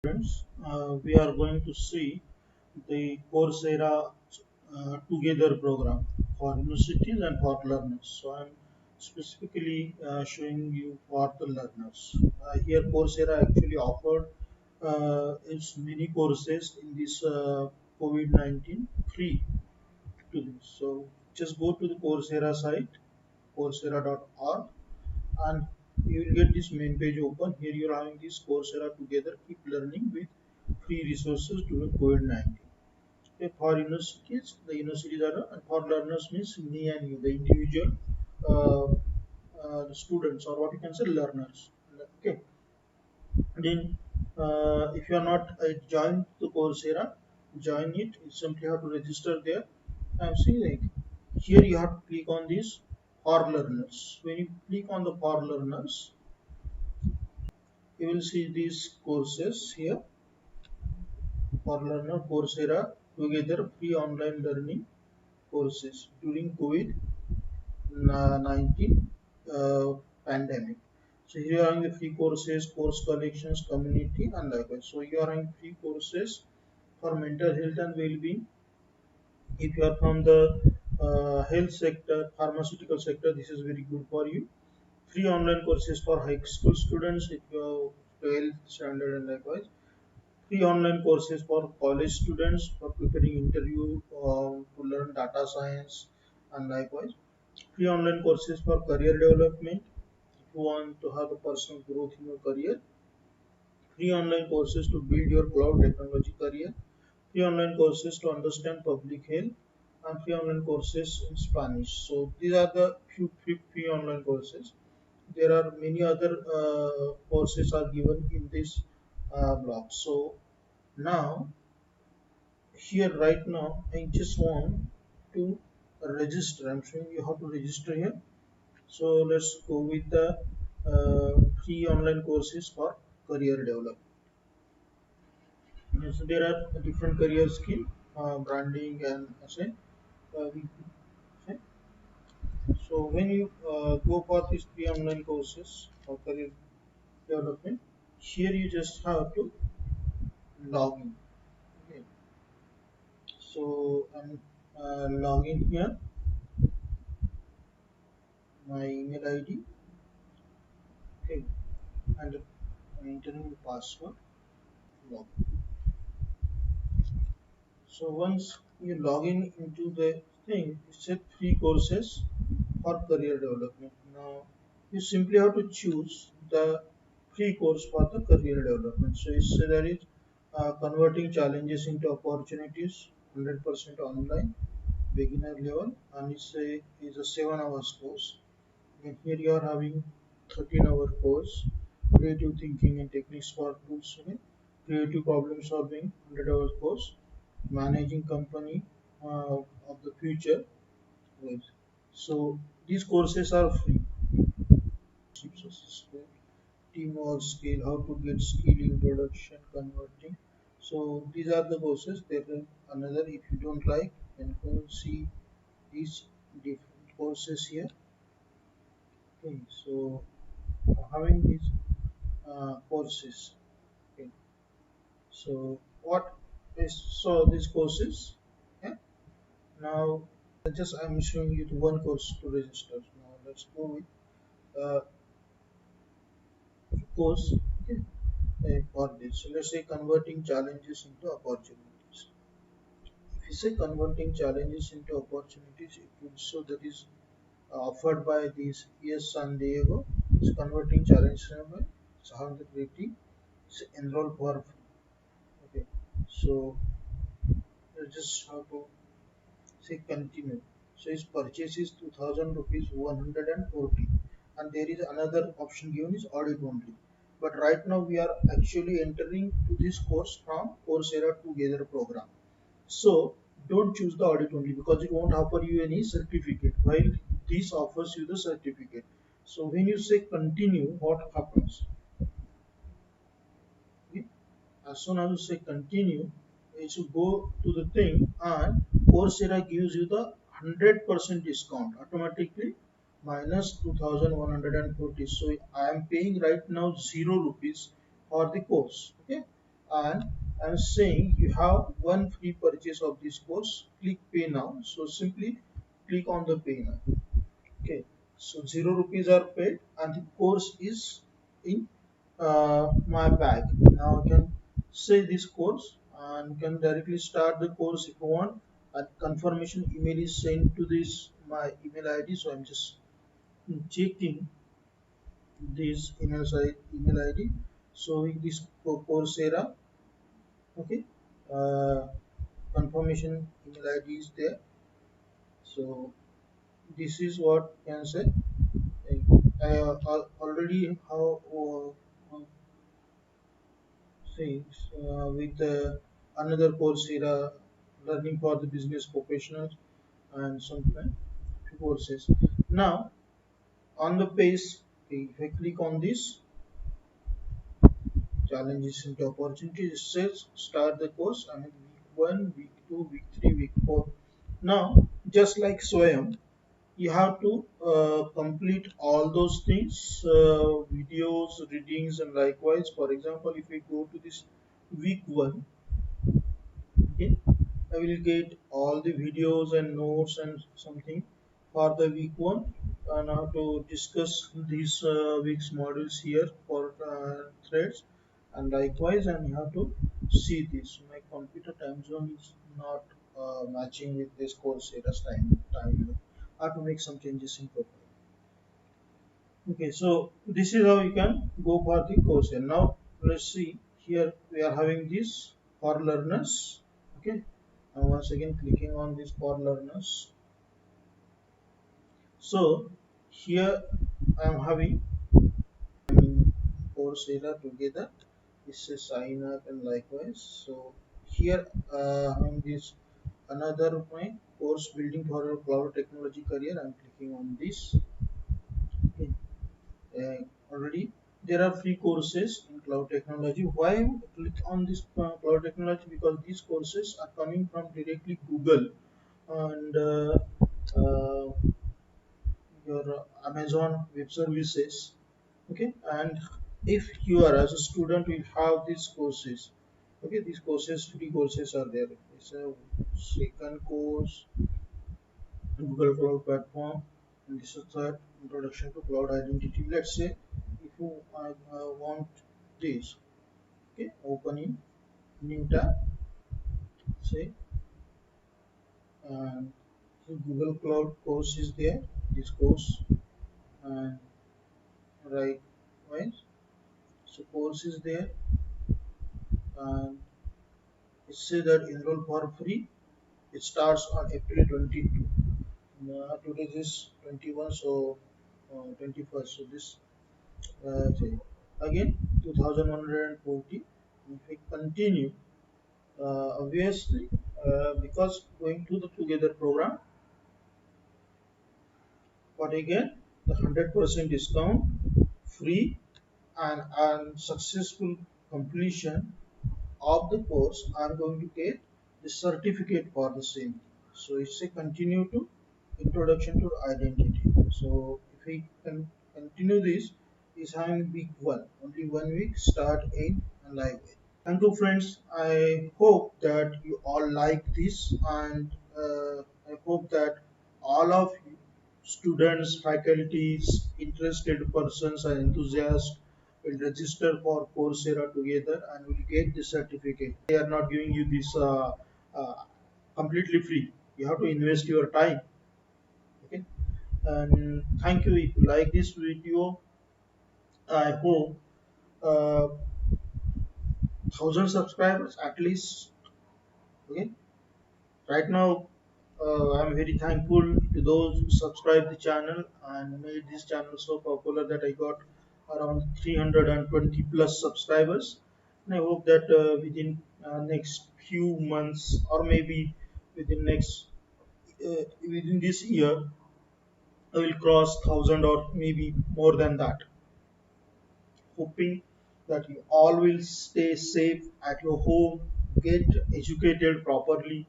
Friends, we are going to see the Coursera Together program for universities and for learners. So I'm specifically showing you for the learners. Here Coursera actually offered its many courses in this COVID-19 free to this. So just go to the Coursera site, coursera.org, and you will get this main page open. Here you are having this Coursera Together Keep Learning with free resources during COVID-19. Okay, for universities, the universities are, and for learners means me and you, the individual students, or what you can say learners. Okay, then if you are not joined the Coursera, join it. You simply have to register there. I'm saying like here you have to click on this for learners. When you click on the for learners, you will see these courses here for learner Coursera together free online learning courses during COVID-19 pandemic. So here are the free courses, course collections, community, and likewise. So you are having free courses for mental health and well-being. If you are from the health sector, pharmaceutical sector, this is very good for you. Free online courses for high school students if you are 12th standard and likewise. Free online courses for college students for preparing interview to learn data science and likewise. Free online courses for career development if you want to have a personal growth in your career. Free online courses to build your cloud technology career. Free online courses to understand public health and free online courses in Spanish. So these are the few free online courses. There are many other courses are given in this block. So now here right now I just want to register. I'm showing you how to register here. So let's go with the free online courses for career development. So there are different career skill, branding and say. We say. So when you go for these free online courses for career development, here you just have to log in. Okay. So I'm log in here, my email ID. Okay, and I'm entering the password. Log. So once you log in into the thing, it said free courses for career development. Now you simply have to choose the free course for the career development. So it's there is converting challenges into opportunities, 100% online, beginner level, and it's a 7 hours course. And here you are having 13-hour course, creative thinking and techniques for tools, okay? Creative problem solving, 100 hours course, managing company of the future. Right. So these courses are free. Teamwork skill, how to get skill introduction, converting. So these are the courses. There is another if you don't like, then go see these different courses here. Okay, so having these courses. Okay. So what is so these courses? Yeah. Now just I'm showing you the one course to register. Now let's go with uh, course. Okay. For this. So let's say converting challenges into opportunities. If you say converting challenges into opportunities, it will show that is offered by this ES San Diego. It's converting challenges. It's how the creating. It's enroll for free. Okay. So you just have to say continue. So his purchase is 2000 rupees 140, and there is another option given is audit only. But right now we are actually entering to this course from Coursera Together program. So don't choose the audit only because it won't offer you any certificate while this offers you the certificate. So when you say continue, what happens? Okay. As soon as you say continue, you should go to the thing and Coursera gives you the 100% discount automatically minus 2140. So I am paying right now 0 rupees for the course. Okay, and I'm saying you have one free purchase of this course. Click pay now. So simply click on the pay now. Okay, so 0 rupees are paid and the course is in my bag. Now I can say this course and can directly start the course if you want. And confirmation email is sent to this my email ID. So I'm just checking this email ID. So in this Coursera, okay, uh, confirmation email ID is there. So this is what I can say. I already have things with another Coursera learning for the business professionals and some courses. Now on the page, if I click on this challenges into opportunities, it says start the course and week 1, week 2, week 3, week 4. Now just like Swayam, you have to complete all those things, videos, readings, and likewise. For example, if we go to this week 1, okay, I will get all the videos and notes and something for the week 1, and how to discuss these week's modules here for threads, and likewise, and you have to see this. My computer time zone is not matching with this Coursera's time. I have to make some changes in profile. Okay, so this is how you can go for the course. And now let's see here we are having this for learners. Okay, and once again clicking on this for learners. So here I am having Coursera together. This is sign up and likewise. So here having this another my course building for a cloud technology career. I'm clicking on this. Okay. Already there are free courses in cloud technology. Why I click on this cloud technology? Because these courses are coming from directly Google and uh, your Amazon web services. Okay, and if you are as a student will have these courses. Okay, these courses, free courses are there. It's a second course, Google Cloud Platform, and this is third, Introduction to Cloud Identity. Let's say if you want this, okay, opening new tab, say, and Google Cloud course is there, this course, and right, right, so course is there, and it says that enroll for free. It starts on April 22. Today is 21, so 21st. So this say, again 2140. If we continue, obviously because going to the together program, but again the 100% discount, free, and successful completion of the course are going to get the certificate for the same. So it's a continue to introduction to identity. So if we can continue this, is having week 1, only 1 week, start, end, and live. Thank you, friends. I hope that you all like this, and I hope that all of you, students, faculties, interested persons, and enthusiasts, will register for Coursera together and will get the certificate. They are not giving you this uh, completely free. You have to invest your time. Okay. And thank you. If you like this video, I hope 1,000 subscribers at least. Okay. Right now, I'm very thankful to those who subscribed the channel and made this channel so popular that I got around 320 plus subscribers. And I hope that within next few months or maybe within this year, I will cross 1,000 or maybe more than that. Hoping that you all will stay safe at your home, get educated properly,